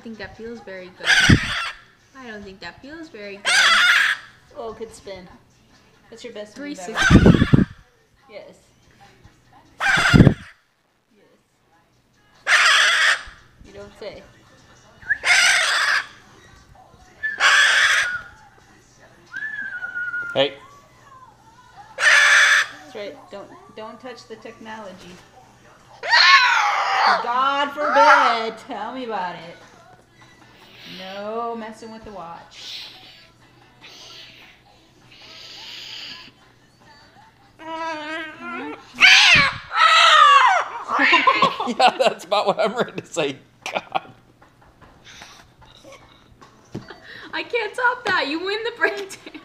don't think that feels very good. I don't think that feels very good. Oh, good spin. What's your best move ever? 360. Yes. Yes. You don't say. Hey. That's right. Don't touch the technology. God forbid. Tell me about it. No messing with the watch. Yeah, that's about what I'm ready to say. God. I can't top that. You win the breakdown.